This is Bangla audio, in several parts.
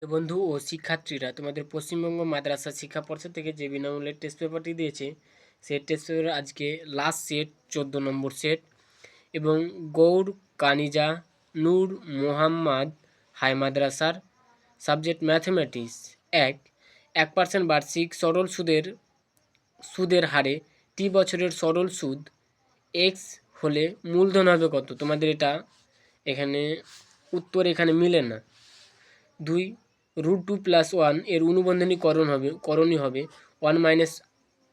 বন্ধু ও শিক্ষার্থীরা, তোমাদের পশ্চিমবঙ্গ মাদ্রাসা শিক্ষা পর্ষদ থেকে যে বিনামূল্যের টেস্ট পেপারটি দিয়েছে, সেই টেস্ট পেপার আজকে লাস্ট সেট 14 নম্বর সেট। এবং গৌর কানিজা নূর মোহাম্মদ হাই মাদ্রাসার সাবজেক্ট ম্যাথমেটিক্স। 1% বার্ষিক সরল সুদের হারে টি বছরের সরল সুদ এক্স হলে মূলধন হবে কত? তোমাদের এটা এখানে উত্তর এখানে মিলে না। 2 √2+1 এর করণীয় হবে 1 মাইনাস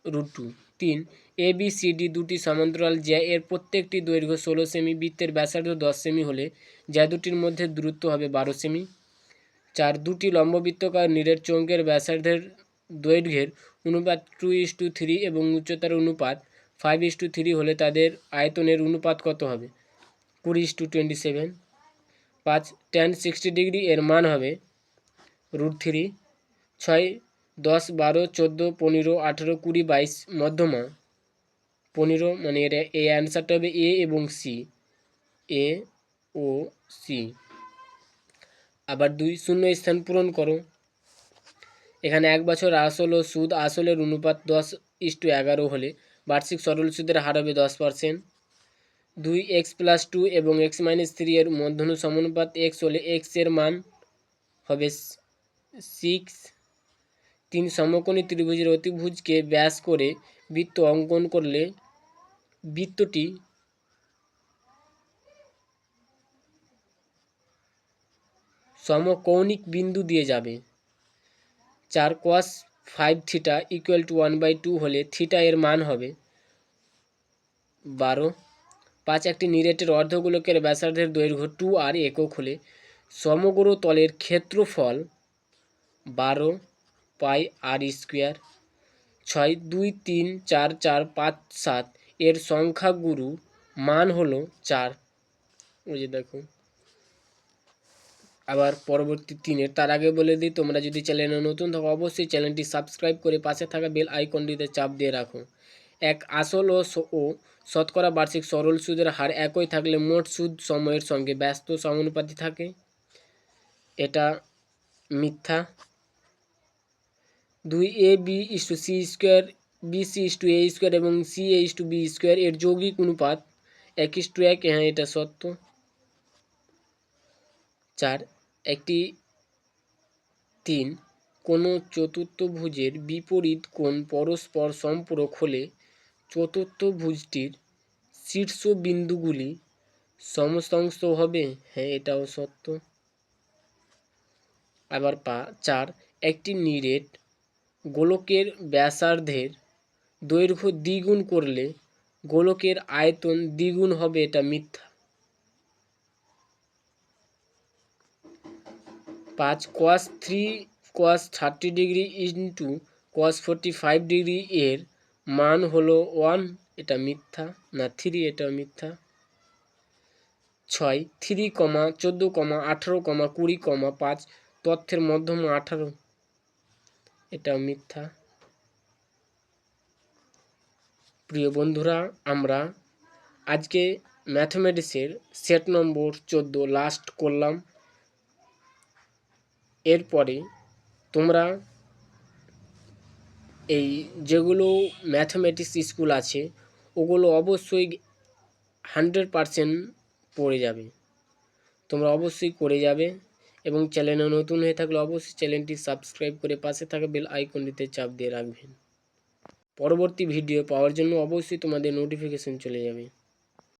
√2। 3 ABCD দুটি সমান্তরাল জ্যা এর প্রত্যেকটি দৈর্ঘ্য 16 সেমি, বৃত্তের ব্যাসার্ধ 10 সেমি হলে জ্যা দুটির মধ্যে দূরত্ব হবে 12 সেমি। 4 দুটি লম্ববৃত্তাকার নিরেট চৌকের ব্যাসার্ধের দৈর্ঘ্যের অনুপাত 2:3 এবং উচ্চতার অনুপাত 5:3 হলে তাদের আয়তনের অনুপাত কত হবে? 20:27। 5 tan 60 ডিগ্রি এর মান হবে √3। 6 10 12 14 15 18 20 22 মধ্যমা 15, মানে এটা এই অ্যান্সারটা হবে এ এবং সি, এ ও সি। আবার 2 শূন্য স্থান পূরণ করো। এখানে 1 বছর আসল ও সুদ আসলের অনুপাত 10:11 হলে বার্ষিক সরল সুদের হার হবে 10%। 2 x+2 এবং x-3 এর মধ্যে সমানুপাত x হলে x এর মান হবে 6। 3 সমকোণী ত্রিভুজের অতিভুজকে ব্যাস করে বৃত্ত অঙ্কন করলে বৃত্তটি সমকৌণিক বিন্দু দিয়ে যাবে। 4 cos 5 থিটা ইকুয়াল টু 1/2 হলে থিটা এর মান হবে 12। 5 একটি নিরেটের অর্ধগোলকের ব্যাসার্ধের দৈর্ঘ্য 2r একক হলে সমগ্র তলের ক্ষেত্রফল 12 পাই r স্কোয়ার। 6 2 3 4 4 5 7 এর সংখ্যাগুরু মান হলো 4। ওই যে দেখো। আবার পরবর্তী 3-এর, তার আগে বলে দিই, তোমরা যদি চ্যানেলে নতুন থাকো অবশ্যই চ্যানেলটি সাবস্ক্রাইব করে পাশে থাকা বেল আইকনটিতে চাপ দিয়ে রাখো। 1 আসল ও শতকরা বার্ষিক সরল সুদের হার একই থাকলে মোট সুদ সময়ের সঙ্গে ব্যস্ত সমানুপাতি থাকে। এটা মিথ্যা। 2 AB/C², BC/A² এবং CA/B² এর যৌগিক অনুপাত 1:1। হ্যাঁ, এটা সত্য। 4 একটি 3 কোনো চতুর্থভুজের বিপরীত কোণ পরস্পর সম্পূরক হলে চতুর্থভুজটির শীর্ষবিন্দুগুলি সমশতাংশ হবে। হ্যাঁ, এটাও সত্য। আবার 4 একটি নিরেট গোলকের ব্যাসার্ধের দৈর্ঘ্য দ্বিগুণ করলে গোলকের আয়তন দ্বিগুণ হবে। এটা মিথ্যা। 5 cos 30 degree into cos 45 degree এর মান হলো 1। এটা মিথ্যা না 3, এটা মিথ্যা। 6 3, 14, 18, 20, 5 তথ্যের মধ্যমা 18। এটা মিথ্যা। প্রিয় বন্ধুরা, আমরা আজকে ম্যাথমেটিক্সের সেট নম্বর 14 লাস্ট করলাম। এরপরে তোমরা এই যেগুলো ম্যাথমেটিক্স স্কুল আছে ওগুলো অবশ্যই 100% পড়ে যাবে। তোমরা অবশ্যই করে যাবে এবং চ্যানেলে নতুন হয়ে থাকলে অবশ্যই চ্যানেলটি সাবস্ক্রাইব করে পাশে থাকা বেল আইকনটিতে চাপ দিয়ে রাখবেন। পরবর্তী ভিডিও পাওয়ার জন্য অবশ্যই তোমাদের নোটিফিকেশন চলে যাবে।